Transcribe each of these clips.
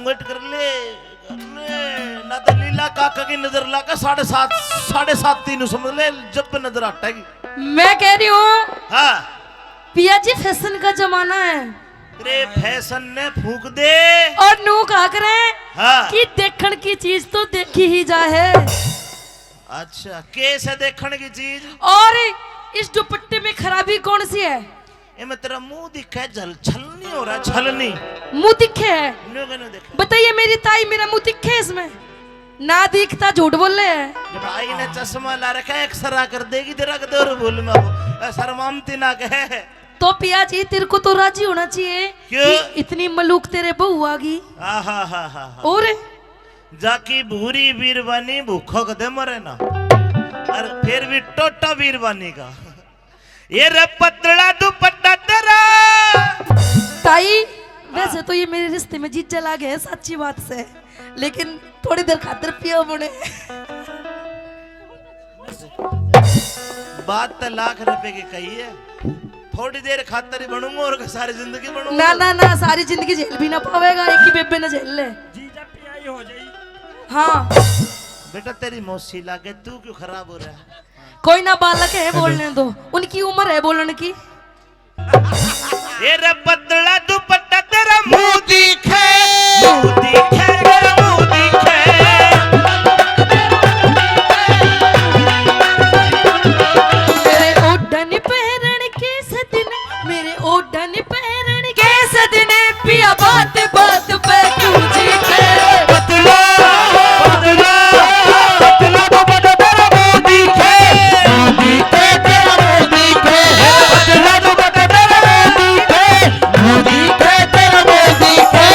घूंघट कर ले ना तो लीला काका की नजर लाकर 7:30 3 समझ ले जब पे नजर हटेगी। मैं कह रही हूँ हाँ पिया जी फैशन का जमाना है। तेरे फैशन ने फूक दे और नू कहा करे हाँ। कि देखने की चीज तो देखी ही जाए। अच्छा कैसे देखने की चीज? और इस दुपट्टे में खराबी कौन सी है? ये मैं तेरा मुंह दिखा छलनी हो रहा है छलनी। मुंह दिखे है? देखा बताइए मेरी ताई मेरा मुंह दिखे इसमें? ना दिखता झूठ बोल रहे हैं। जब आई ने चश्मा ला रखा है एक्सरा कर देगी तेरा कदर बोल मैं शर्मामती ना कहे। तो पिया जी तेरे को तो राजी होना चाहिए कि इतनी मलूक तेरे बहू आ गई। और जाकी भूरी बीरबानी भूखो कदे मरे ना और फिर भी टोटा बीरबानी का ये रे पतला दुपट्टा तेरा। ताई वैसे तो ये मेरे रिश्ते में जीत चला गया सच्ची बात से, लेकिन थोड़ी देर खातिर पिया बने। बात तो लाख रुपए की कही है, थोड़ी देर खातर ही बनूंगा और सारी जिंदगी बनूंगा। ना ना ना सारी जिंदगी झेल भी ना पावेगा, एक ही बेबे ने झेल ले। जीजा पियाई हो जाई। हाँ बेटा तेरी मौसी लागे तू क्यों खराब हो रहा है? कोई ना बालक है बोलने दो, उनकी उम्र है बोलने की। ये रे पतला दुपट्टा तेरा मुंह दिखे तेरा मुंह दिखे। मेरे ओढ़न पहनन के सदन मेरे ओढ़न पहनन के सदन पिया बात बात पे क्यों जीते। पतला पतला पतला दुपट्टा तेरा मुंह दिखे तेरा मुंह दिखे। पतला दुपट्टा तेरा मुंह दिखे तेरा मुंह दिखे।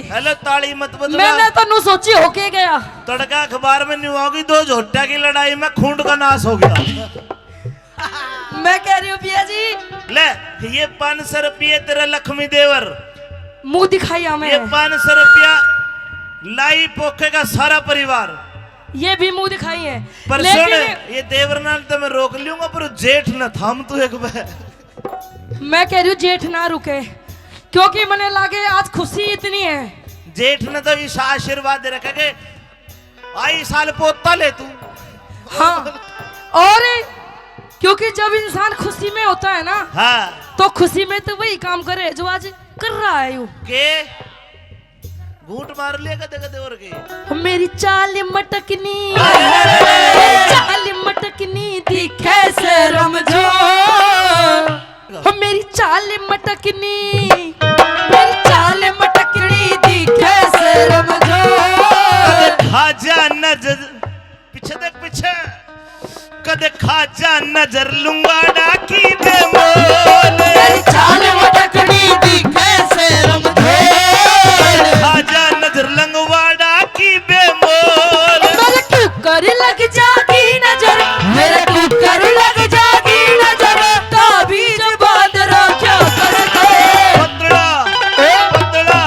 हेलो ताली मत बदला। मैंने तो नू सोची होके गया तड़का अखबार में न्यू होगी दो झोटा की लड़ाई में खूंट का नाश हो गया। मैं कह रही हूँ पिया जी ले ये 500 रुपये तेरा लक्ष्मी देवर मुंह दिखाई हमें। ये 500 रुपया लाई पोखे का सारा परिवार ये भी मुंह दिखाई है। पर सुन ये देवर नाल तो मैं रोक लूंगा पर जेठ न थाम तू एक बार। मैं कह रही हूँ जेठ ना रुके क्योंकि मने लागे आज खुशी इतनी है। जेठ ने तो इस आशीर्वाद दे रखा कि आई साल पोता ले तू। हाँ और क्योंकि जब इंसान खुशी में होता है ना हाँ तो खुशी में तो वही काम करे जो आज कर रहा है यू के घूट मार लिया कदे कदे और के। मेरी चाल मटकनी चाल मटकनी दिखे से रमजो मेरी चाल मटकनी मेरी चाल मटकनी दिखे से रमजो। खाजा नजर पीछे देख पीछे कदे खाजा नजर लूंगा डाकी बेमोल। मेरी चाल मटकनी दिखे से रमजो खाजा नजर लंगवा डाकी बेमोल। मेरे कुकर लग जागी नजर मेरे कुकर लग जागी नजर ताबीज बादरा क्या कर दे। पतला पतला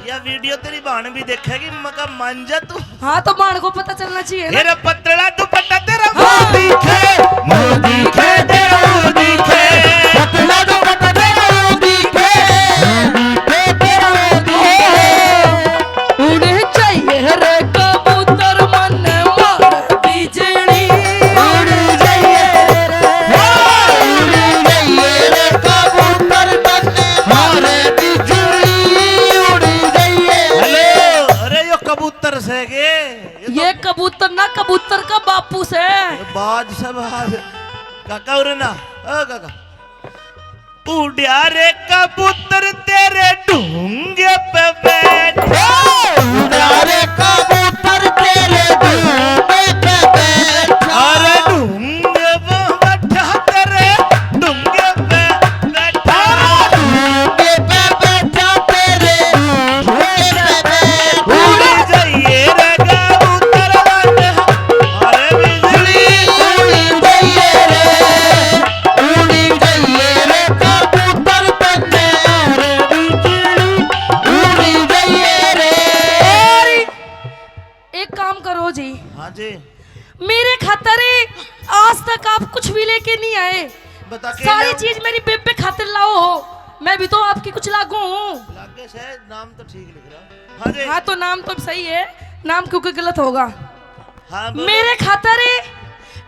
यह वीडियो तेरी बहन भी देखेगी मका मांझा तू। हाँ तो बाण को पता चलना चाहिए ना। तेरा पतला दुपट्टा तेरा मुंह दिखे तेरा मुंह दिखे। पतला दुपट्टा तेरा मुंह दिखे तेरा उड़े चाहिए रे कबूतर मन मार बिजली उड़ जाइए रे कबूतर मन मारे बिजली उड़ जाइए। हेलो अरे यो कबूतर से गे ये कबूतर ना कबूतर का बापू से बाज सब काका उरे ना ओ काका उड़िया रे कबूतर तेरे ढूंगे पे बैठा उड़ा रे कबूतर तेरे ढूंगे पे बैठा अरे ढूंगे पे बैठा तेरे ढूंगे पे बैठा ढूंगे पे बैठा तेरे ढूंगे पे बैठा उड़ जाइए रे कबूतर वाले अरे बिजली उड़ी गई रे कबूतर बने रे बिजली उड़ी गई रे। एक काम करो जी, हाँ जी मेरे खातर आज तक आप कुछ भी लेके नहीं आए। बता के सारी नाम- चीज मेरी बेबे खातिर लाओ, मैं भी तो आपकी कुछ लागू हूँ। लागे से नाम तो ठीक लिख रहा हाँ जी हाँ तो नाम तो सही है, नाम क्योंकि गलत होगा। हाँ बोलो। मेरे खातर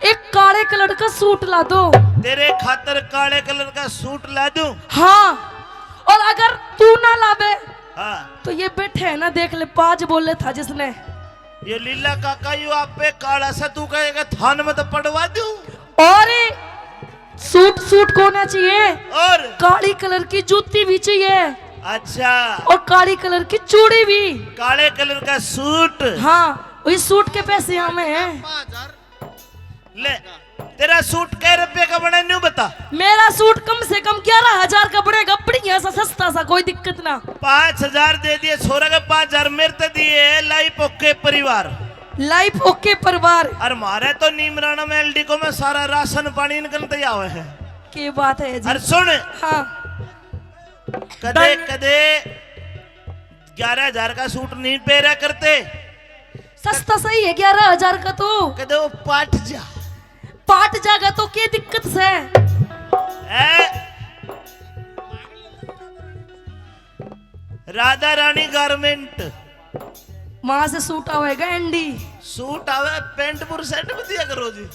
एक काले कलर का सूट ला दो। तेरे खातर काले कलर का सूट ला दूं हाँ, और अगर तू ना लावे हाँ तो ये बैठे है ना, देख ले, पाँच बोले था जिसने। ये लीला काका यू आप पे काला सा तू कहेगा थान में तो पड़वा दूं और सूट सूट को होना चाहिए, और काली कलर की जूती भी चाहिए अच्छा और काली कलर की चूड़ी भी। काले कलर का सूट हाँ, वही सूट के पैसे हमें हैं। ले तेरा सूट कै रुपये का बना न्यू बता मेरा सूट कम से कम 11,000 का पड़ेगा, बढ़िया सा सस्ता सा, कोई दिक्कत ना। 5,000 दे दिए छोरा के 5,000 मेरे ते दिए लाइफ ओके परिवार लाइफ ओके परिवार। और मारे तो नीमराना में एलडी को में सारा राशन पानी निकलते आवे है की बात है जी। अरे सुन हाँ, कदे कदे 11,000 का सूट नहीं पहरा करते सस्ता सही है 11,000 का तो। कदे वो पाट जा पाट जाएगा तो क्या दिक्कत से। है राधा रानी गारमेंट वहां से सूट आवेगा एंडी। सूट आवे पेंट पुर सेट भी दिया करो जी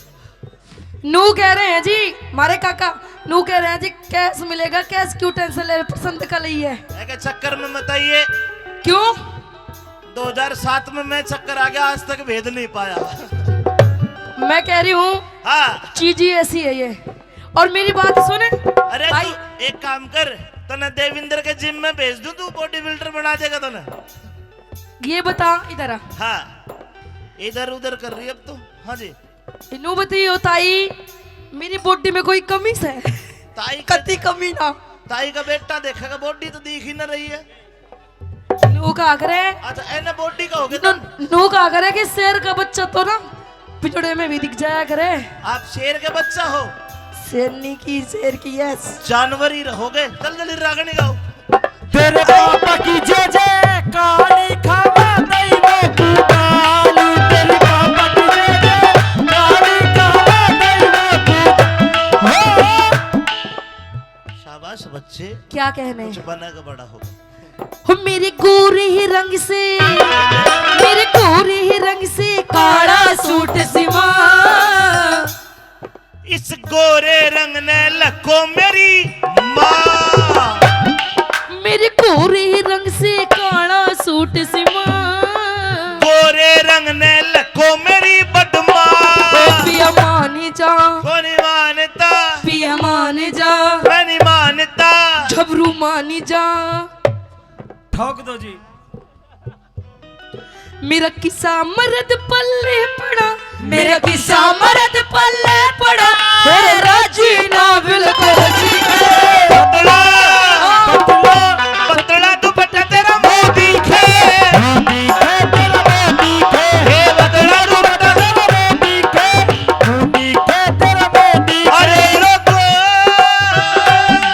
नू कह रहे हैं जी, मारे काका नू कह रहे हैं जी कैश मिलेगा, कैश क्यों टेंशन ले, पसंद का ली है। के चक्कर में बताइए क्यों? 2007 में मैं चक्कर आ गया, आज तक भेद नहीं पाया मैं कह रही हूँ हाँ चीज ही ऐसी है ये। और मेरी बात सुने अरे भाई, तू एक काम कर तने देविंदर के जिम में भेज दूं, तू बॉडी बिल्डर बना देगा तने ये बता इधर आ। हाँ इधर उधर कर रही है अब तो हाँ जी इनू बताइयो ताई, मेरी बॉडी में कोई कमी है? ताई का कति कमी ना। ताई का बेटा देखेगा बॉडी तो दिख ही ना रही है नू कहा करे, अच्छा एने बॉडी का हो गया नू कहा करे कि शेर का बच्चा तो ना पिछड़े में भी दिख जाया करे। आप शेर के बच्चा हो शेरनी की शेर की यस। जानवर ही रहोगे चल जल्दी रागनी गाओ तेरे पापा की जय जय काली खावा नहीं रे तू काली तेरे पापा की जय जय काली खावा नहीं रे तू हो। शाबाश बच्चे क्या कहने कुछ बनेगा बड़ा हो हो मेरे गोरे ही रंग से, मेरे गोरे ही रंग से काला सूट सिवा। इस गोरे रंग ने लखो मेरी माँ मेरे गोरे ही रंग से काला सूट सिवा। गोरे रंग ने लखो मेरी बदमा पिया मानी जा, कोनी मानता पिया मानी जा, कोनी मानता झबरू मानी जा। ठोक दो जी। मेरा किस्सा मर्द पल्ले पड़ा, मेरा किस्सा मर्द पल्ले पड़ा, मेरे राजी ना बिल्कुल जी के। बतला बतला दुपट्टा तेरा मुंह दिखे हे बतला दुपट्टा तेरा मुंह दिखे अरे लोगो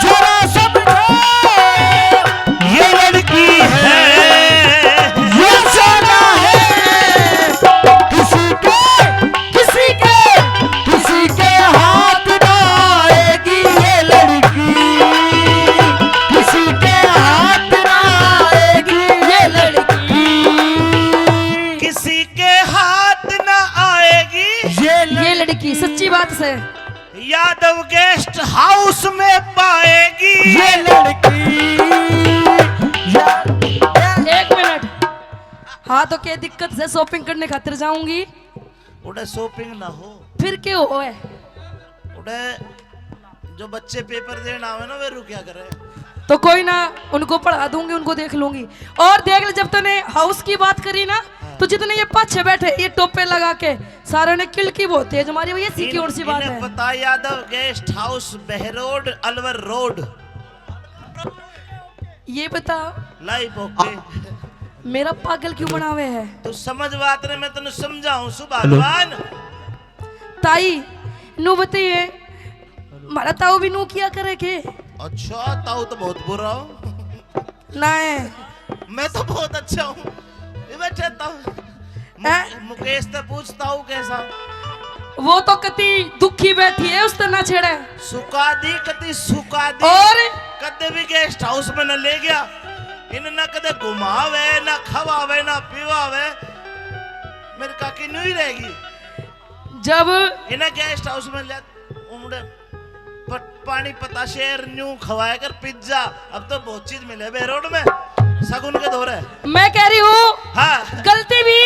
जरा समझो ये लड़की है ये सोना है किसी के हाथ ना आएगी ये लड़की, किसी के हाथ ना आएगी ये लड़की, किसी के हाथ ना आएगी ये लड़की सच्ची बात से। यादव गेस्ट हाउस में पाएगी ये लड़की एक मिनट, हाँ तो क्या दिक्कत से शॉपिंग करने खातिर जाऊंगी, उड़े शॉपिंग ना हो फिर क्यों हो है? उड़े जो बच्चे पेपर देने आवे ना वे रू क्या करे। तो कोई ना, उनको पढ़ा दूंगी, उनको देख लूंगी। और देख ले, जब तूने हाउस की बात करी ना, तो जितने ये पाछे बैठे ये टोपे लगा के सारे ने किलकी बहुत तेज मारी, ये सिक्योर सी बात है। पता Yadav guest house Behror Alwar road. ये बता लाइव ओके मेरा पागल क्यों बनावे है? तू समझ बात रे, मैं तेन समझाऊं सु भगवान। ताई नु बताइए, मारा ताऊ भी नू किया करे के? अच्छा ताऊ तो बहुत बुरा हो। ना मैं तो बहुत अच्छा हूँ। बैठे ताऊ मुकेश से पूछता हूँ कैसा। वो तो कति दुखी बैठी है, उस तरह ना छेड़े। सुखा दी कति सुखा दी। और कदे भी गेस्ट हाउस में न ले गया, इन ना कदे घुमावे ना खवावे ना पीवावे। मेरी काकी न्यू ही रहेगी जब इन्हें गेस्ट हाउस में ले उमड़े पानी पता शेर न्यू खवाया कर पिज्जा। अब तो बहुत चीज मिले बे रोड में सगुन के दौरे। मैं कह रही हूँ हाँ गलती भी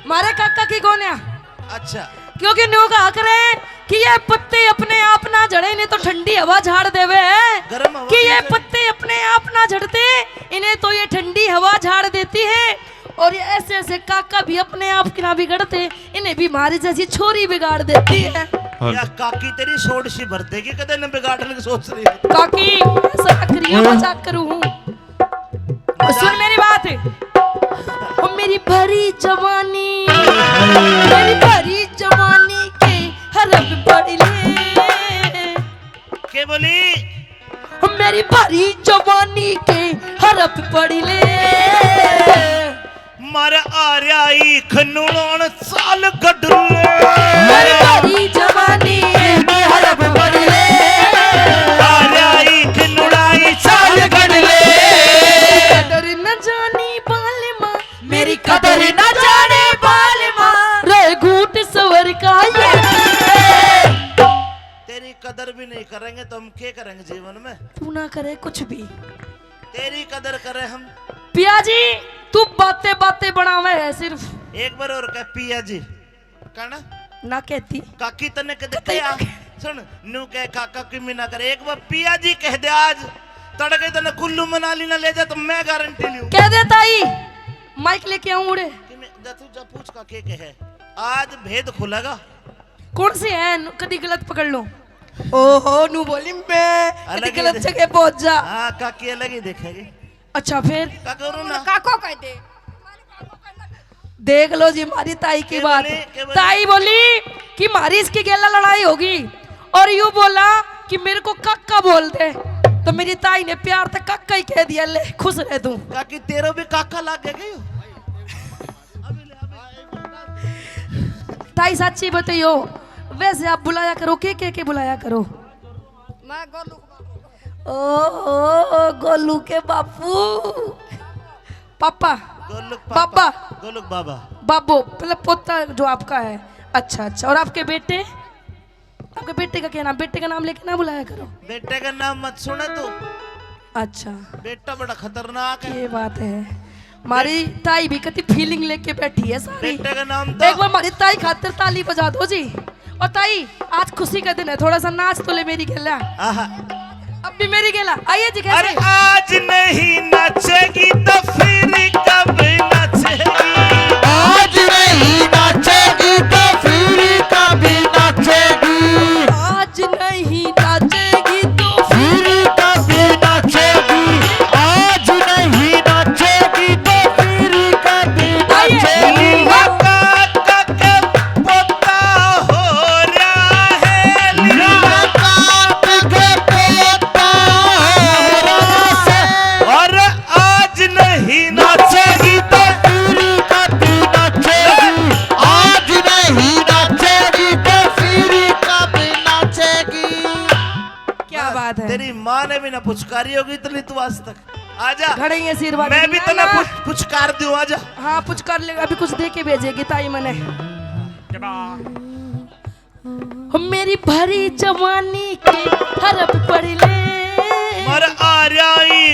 मारे काका की कौन है? अच्छा क्योंकि न्यू कहा करे कि ये पत्ते अपने आप ना झड़े, इन्हें तो ठंडी हवा झाड़ देवे है। गर्म हवा कि ये से- पत्ते अपने आप ना झड़ते, इन्हें तो ये ठंडी हवा झाड़ देती है। और ये ऐसे ऐसे काका भी अपने आप की ना बिगड़ते, इन्हें भी हमारी जैसी छोरी बिगाड़ देती है। या काकी तेरी सोड सी भर देगी, कदे न बिगाड़ने की सोच रही है। काकी ऐसा करियो, मजाक करूं हूं। और सुन मेरी बात, ओ मेरी भरी जवानी, मेरी भरी जवानी के हरफ पड़ ले। के बोली? ओ मेरी भरी जवानी के हरफ पड़ ले। मारे आर्याई खनुण साल गडरू। मेरी भरी जवानी के हरफ पड़ ले। आर्याई खनुड़ाई साल गडले। कदर न जानी बाल माँ, मेरी कदर न जाने बाल माँ, रे घूट सवर का ये। तेरी कदर भी नहीं करेंगे तो हम क्या करेंगे जीवन में? तू ना करे कुछ भी, तेरी कदर करे हम। पिया जी तू बातें बातें बनावे है सिर्फ। एक बार और कह पिया जी कहना ना कहती काकी तने कदे क्या सुन नु कह काका की मिना करे। एक बार पिया जी कह दे आज तड़के तने कुल्लू मनाली ना ले जा तो मैं गारंटी लूं। कह दे ताई, माइक लेके आऊं उड़े। कि मैं तू जा पूछ का के कहे आज भेद खुलेगा। कौन सी है? कभी गलत पकड़ लो। ओहो नु बोली मैं कभी अलग ही गलत दे- जगह पहुंच जा। हाँ काकी अलग ही देखेगी। अच्छा फिर का करूं ना? काको कह दे। देख लो जी हमारी ताई की क्या बात। बोली? क्या बोली? ताई बोली कि हमारी इसकी गेला लड़ाई होगी, और यूं बोला कि मेरे को काका बोल दे। तो मेरी ताई ने प्यार से काका ही कह दिया, ले खुश रह तू। काकी तेरो भी काका लाग गई। ताई सच्ची बताइयो, वैसे आप बुलाया करो के बुलाया करो। मैं गोलू ओ गोलू के बापू, पापा, गोलुक बाबा, गोलुक बाबा। बाबू मतलब पोता जो आपका है। अच्छा अच्छा, और आपके बेटे? आपके बेटे का क्या नाम? बेटे का नाम लेके ना बुलाया करो। बेटे का नाम मत सुने तू, अच्छा बेटा बड़ा खतरनाक है। ये बात है। हमारी ताई भी कति फीलिंग लेके बैठी है सारी। बेटे का नाम एक तो बार हमारी ताई खातिर ताली बजा दो जी। और ताई आज खुशी का दिन है, थोड़ा सा नाच तो ले मेरी गेला। आहा। अब भी मेरी गेला, आइए जी। अरे कैसे? आज नहीं नाचेगी तो फिर कब नाचेगी? आज नहीं नाचेगी तो फिर कभी नाचेगी। आज नहीं नाचेगी तो फिर कभी नाचेगी। आज नहीं नाचेगी तो फिर कभी नाचेगी। काका के पोता हो रहा है। लीला काट के पोता हो रहा है। और आज नहीं नाचेगी तो फिर कभी नाचेगी। आज नहीं नाचेगी तो फिर कभी नाचेगी। क्या बात है। तेरी माँ ने भी ना पुचकारी होगी इतनी तू आज तक। आजा घड़े ये आशीर्वाद मैं भी ना, तना ना। पुचकार दूं। आजा हाँ कुछ कर लेगा, अभी कुछ दे के भेजेगी ताई मने। मेरी भरी जवानी के हरफ पड़ ले। मर आ रही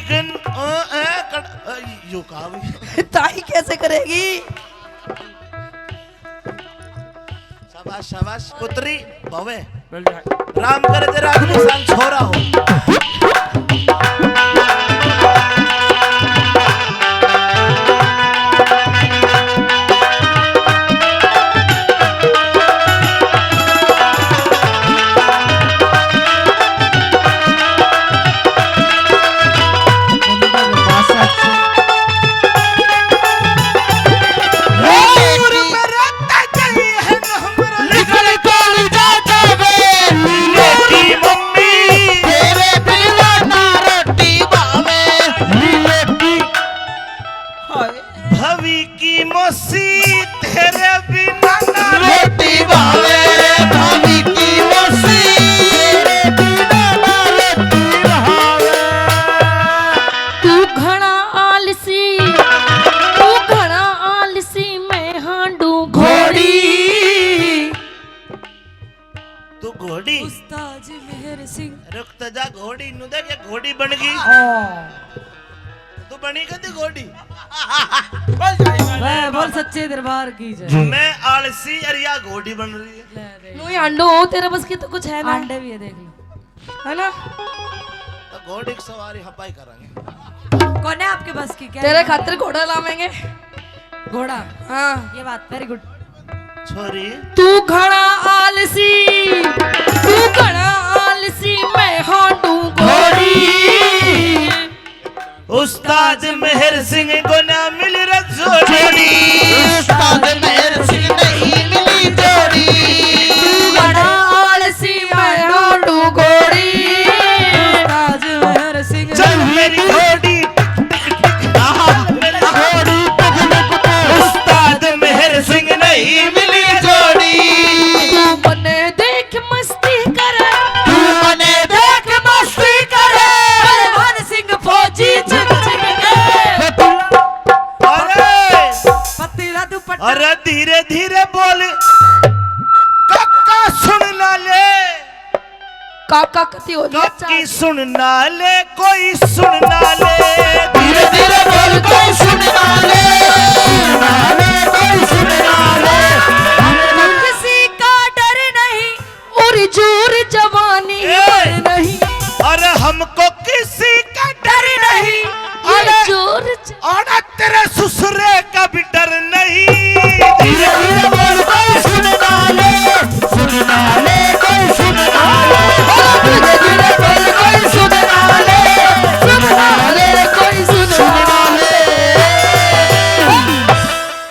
यू कहा भी। ताई कैसे करेगी? शाबाश शाबाश पुत्री भवे मिल जाए। राम करे तेरा निशान छोरा हो। भवी की मौसी तेरे बिना ना रोटी भावे। भवी की मौसी तेरे बिना ना रोटी भावे। तू घना आलसी मैं हांडू घोड़ी। तू घोड़ी उस्ताद मेहर सिंह रुक जा घोड़ी नु देख ये घोड़ी बन गई। तू बनी कदी घोड़ी। बोल सच्चे दरबार की जय। मैं आलसी अरिया घोड़ी बन रही है। नु हांडू हो तेरे बस की तो कुछ है ना, अंडे भी है देख लो। है ना? तो घोड़ी की सवारी हपाई करेंगे। कौन है आपके बस की? क्या तेरे खातिर घोड़ा लावेंगे। घोड़ा? हाँ ये बात वेरी गुड। छोरी तू घना आलसी मैं हांडू घोड़ी। उस्ताद मेहर सिंह को ना मिल रजोड़ी। उस्ताद मेहर सिंह नहीं मिली जोड़ी। तू घना आलसी मैं हांडू घोड़ी। उस्ताद मेहर सिंह। चल मेरी घोड़ी मेरी घोड़ी उस्ताद मेहर सिंह नहीं मिली जोड़ी। तू मने देख मस्ती करे। तू मने देख मस्ती करे। पहलवान सिंह फौजी चिक चिक के। अरे पतीला दुपट्टा। अरे धीरे धीरे बोल काका सुन ना ले। काका कति हो गया काकी सुन ना ले कोई सुन ना ले। धीरे धीरे बोल कोई सुन ना ले। सुन ना ले कोई